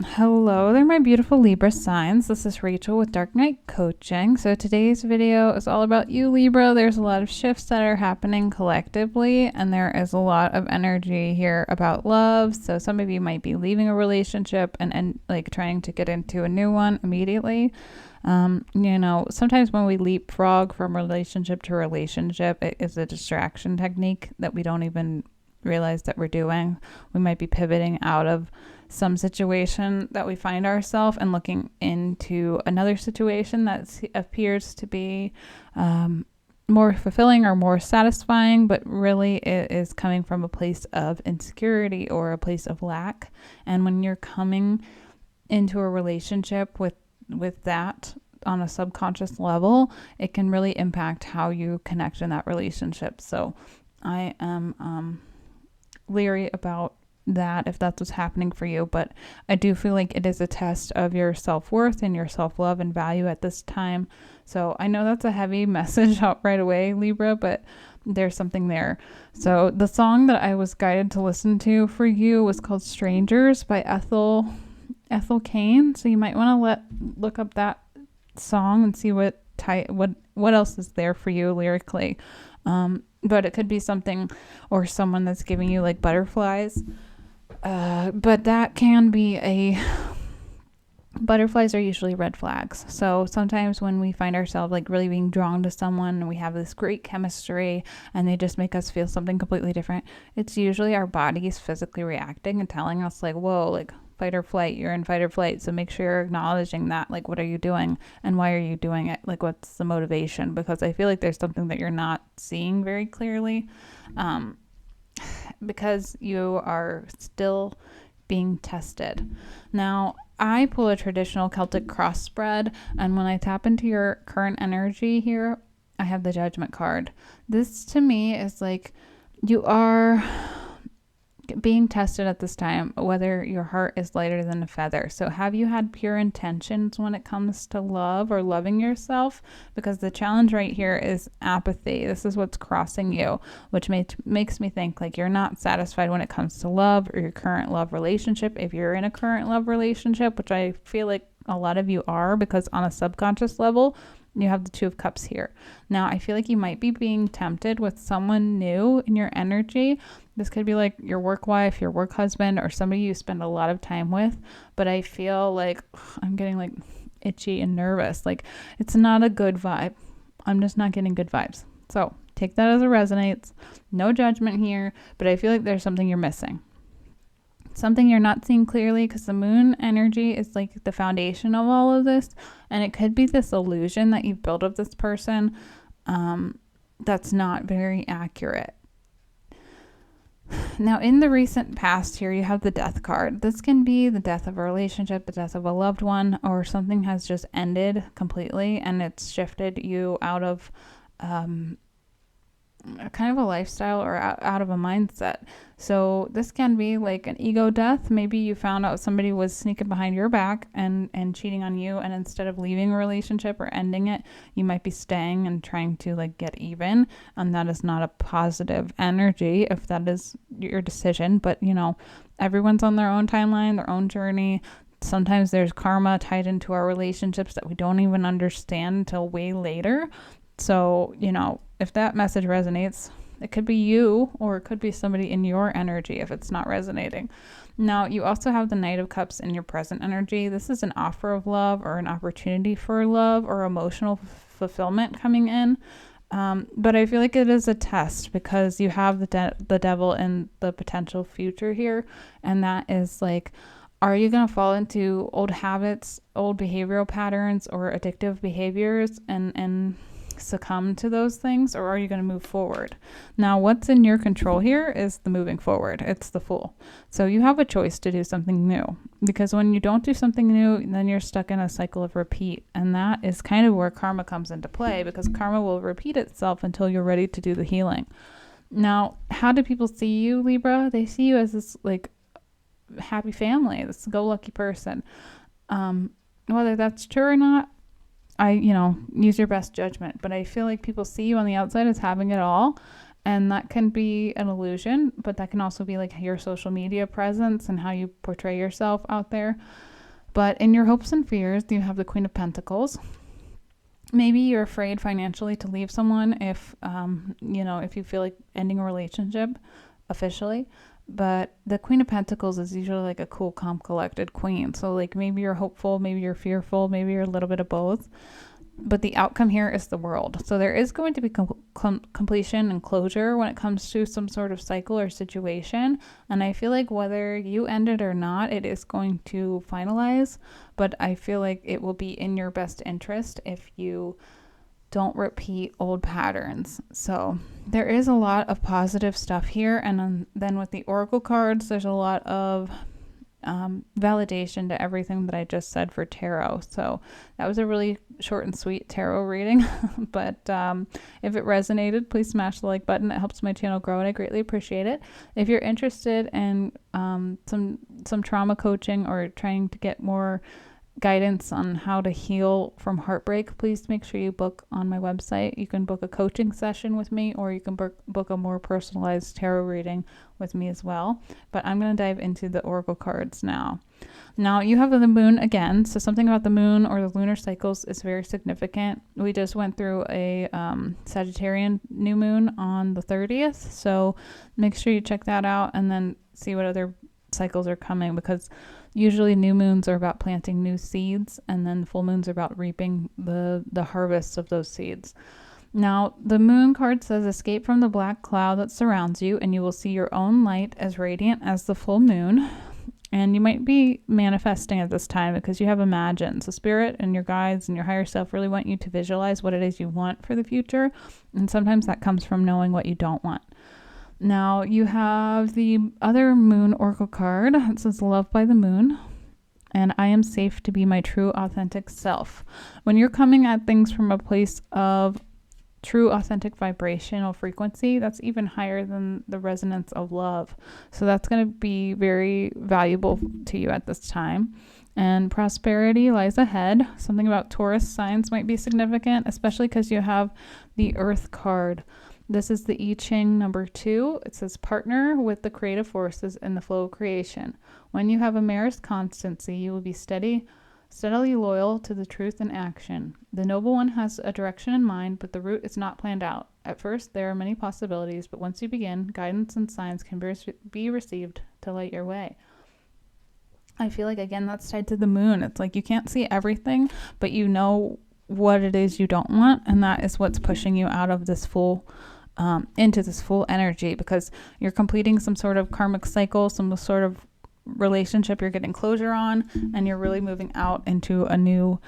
Hello there, my beautiful Libra signs. This is Rachel with Dark Knight Coaching. So today's video is all about you, Libra. There's a lot of shifts that are happening collectively, and there is a lot of energy here about love. So some of you might be leaving a relationship and like trying to get into a new one immediately. Sometimes when we leapfrog from relationship to relationship, it is a distraction technique that we don't even realize that we're doing. We might be pivoting out of some situation that we find ourselves and looking into another situation that appears to be more fulfilling or more satisfying, but really it is coming from a place of insecurity or a place of lack. And when you're coming into a relationship with that on a subconscious level, it can really impact how you connect in that relationship. So I am leery about that if that's what's happening for you, but I do feel like it is a test of your self-worth and your self-love and value at this time. So I know that's a heavy message out right away, Libra, but there's something there. So the song that I was guided to listen to for you was called Strangers by Ethel Cain. So you might want to look up that song and see what else is there for you lyrically. But it could be something or someone that's giving you like butterflies. But that can be butterflies are usually red flags. So sometimes when we find ourselves like really being drawn to someone and we have this great chemistry and they just make us feel something completely different, it's usually our bodies physically reacting and telling us like, whoa, like fight or flight, you're in fight or flight. So make sure you're acknowledging that, like, what are you doing and why are you doing it? Like, what's the motivation? Because I feel like there's something that you're not seeing very clearly. Because you are still being tested. Now, I pull a traditional Celtic cross spread, and when I tap into your current energy here, I have the Judgment card. This to me is like you are being tested at this time, whether your heart is lighter than a feather. So have you had pure intentions when it comes to love or loving yourself? Because the challenge right here is apathy. This is what's crossing you, which makes me think like you're not satisfied when it comes to love or your current love relationship. If you're in a current love relationship, which I feel like a lot of you are, because on a subconscious level, you have the Two of Cups here. Now, I feel like you might be being tempted with someone new in your energy. This could be like your work wife, your work husband, or somebody you spend a lot of time with. But I feel like I'm getting like itchy and nervous. Like it's not a good vibe. I'm just not getting good vibes. So take that as it resonates. No judgment here, but I feel like there's something you're missing. Something you're not seeing clearly, because the moon energy is like the foundation of all of this, and it could be this illusion that you've built of this person that's not very accurate. Now, in the recent past here, you have the Death card. This can be the death of a relationship, the death of a loved one, or something has just ended completely and it's shifted you out of kind of a lifestyle or out of a mindset. So this can be like an ego death. Maybe you found out somebody was sneaking behind your back and cheating on you, and instead of leaving a relationship or ending it, you might be staying and trying to like get even, and that is not a positive energy if that is your decision. But everyone's on their own timeline, their own journey. Sometimes there's karma tied into our relationships that we don't even understand until way later. So, if that message resonates, it could be you or it could be somebody in your energy if it's not resonating. Now, you also have the Knight of Cups in your present energy. This is an offer of love or an opportunity for love or emotional fulfillment coming in. But I feel like it is a test because you have the devil in the potential future here. And that is like, are you going to fall into old habits, old behavioral patterns, or addictive behaviors and succumb to those things, or are you going to move forward? Now, what's in your control here is the moving forward. It's the Fool. So you have a choice to do something new, because when you don't do something new, then you're stuck in a cycle of repeat. And that is kind of where karma comes into play, because karma will repeat itself until you're ready to do the healing. Now, how do people see you, Libra? They see you as this like happy family, this go-lucky person. Whether that's true or not, use your best judgment. But I feel like people see you on the outside as having it all. And that can be an illusion, but that can also be like your social media presence and how you portray yourself out there. But in your hopes and fears, you have the Queen of Pentacles. Maybe you're afraid financially to leave someone if, if you feel like ending a relationship officially. But the Queen of Pentacles is usually like a cool, calm, collected queen. So like maybe you're hopeful, maybe you're fearful, maybe you're a little bit of both. But the outcome here is the World. So there is going to be completion and closure when it comes to some sort of cycle or situation. And I feel like whether you end it or not, it is going to finalize. But I feel like it will be in your best interest if you don't repeat old patterns. So there is a lot of positive stuff here. And then with the Oracle cards, there's a lot of validation to everything that I just said for tarot. So that was a really short and sweet tarot reading. But if it resonated, please smash the like button. It helps my channel grow and I greatly appreciate it. If you're interested in some trauma coaching or trying to get more guidance on how to heal from heartbreak, please make sure you book on my website. You can book a coaching session with me, or you can book a more personalized tarot reading with me as well. But I'm going to dive into the Oracle cards now. Now you have the moon again, so something about the moon or the lunar cycles is very significant. We just went through a Sagittarian new moon on the 30th, so make sure you check that out and then see what other cycles are coming, because usually new moons are about planting new seeds, and then full moons are about reaping the harvests of those seeds. Now, the moon card says, escape from the black cloud that surrounds you, and you will see your own light as radiant as the full moon. And you might be manifesting at this time because you have imagined. So spirit and your guides and your higher self really want you to visualize what it is you want for the future. And sometimes that comes from knowing what you don't want. Now you have the other moon oracle card. It says love by the moon, and I am safe to be my true authentic self. When you're coming at things from a place of true authentic vibrational frequency, that's even higher than the resonance of love. So that's going to be very valuable to you at this time. And prosperity lies ahead. Something about Taurus signs might be significant, especially because you have the Earth card. This is the I Ching number 2. It says partner with the creative forces in the flow of creation. When you have a Maris constancy, you will be steadily loyal to the truth and action. The noble one has a direction in mind, but the route is not planned out. At first, there are many possibilities, but once you begin, guidance and signs can be received to light your way. I feel like, again, that's tied to the moon. It's like you can't see everything, but you know what it is you don't want, and that is what's pushing you out of this full into this full energy, because you're completing some sort of karmic cycle, some sort of relationship you're getting closure on, and you're really moving out into a new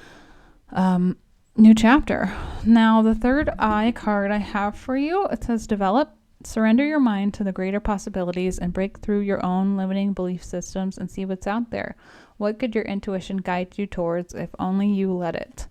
chapter. Now, the third eye card I have for you, it says develop. Surrender your mind to the greater possibilities and break through your own limiting belief systems and see what's out there. What could your intuition guide you towards if only you let it?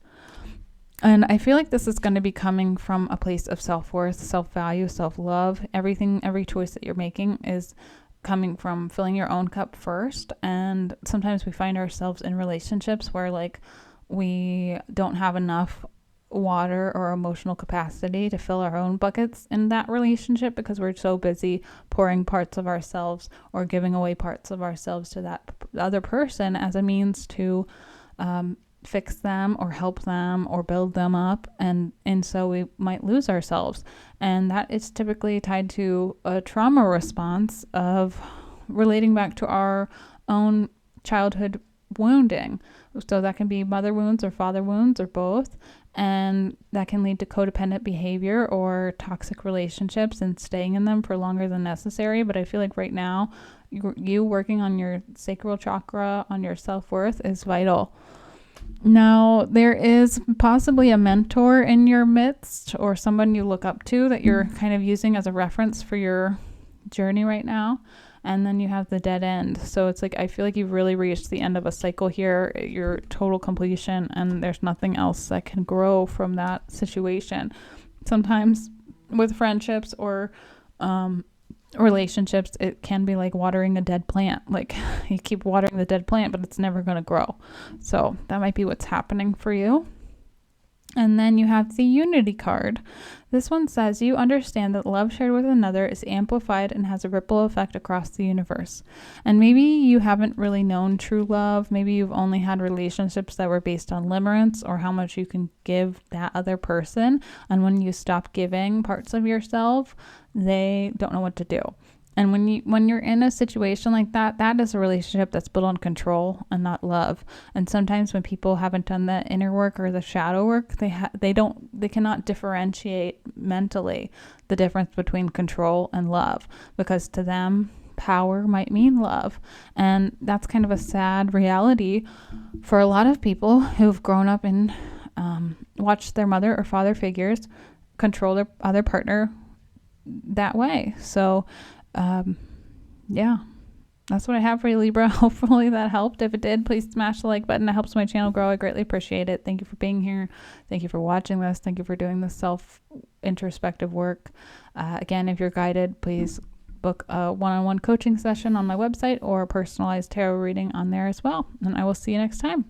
And I feel like this is going to be coming from a place of self-worth, self-value, self-love. Every choice that you're making is coming from filling your own cup first. And sometimes we find ourselves in relationships where like we don't have enough water or emotional capacity to fill our own buckets in that relationship because we're so busy pouring parts of ourselves or giving away parts of ourselves to that other person as a means to fix them or help them or build them up, and so we might lose ourselves. And that is typically tied to a trauma response of relating back to our own childhood wounding. So that can be mother wounds or father wounds or both, and that can lead to codependent behavior or toxic relationships and staying in them for longer than necessary. But I feel like right now you working on your sacral chakra, on your self-worth is vital. Now, there is possibly a mentor in your midst or someone you look up to that you're kind of using as a reference for your journey right now. And then you have the dead end. So it's like, I feel like you've really reached the end of a cycle here, your total completion, and there's nothing else that can grow from that situation. Sometimes with friendships or relationships, it can be like watering a dead plant. Like you keep watering the dead plant, but it's never going to grow. So that might be what's happening for you. And then you have the Unity card. This one says you understand that love shared with another is amplified and has a ripple effect across the universe. And maybe you haven't really known true love. Maybe you've only had relationships that were based on limerence or how much you can give that other person. And when you stop giving parts of yourself, they don't know what to do. And when you're in a situation like that, that is a relationship that's built on control and not love. And sometimes when people haven't done the inner work or the shadow work, they cannot differentiate mentally the difference between control and love, because to them power might mean love. And that's kind of a sad reality for a lot of people who've grown up and watched their mother or father figures control their other partner that way. So yeah, that's what I have for you, Libra. Hopefully that helped. If it did, please smash the like button. It helps my channel grow. I greatly appreciate it. Thank you for being here. Thank you for watching this. Thank you for doing this self-introspective work. Again, if you're guided, please book a one-on-one coaching session on my website or a personalized tarot reading on there as well. And I will see you next time.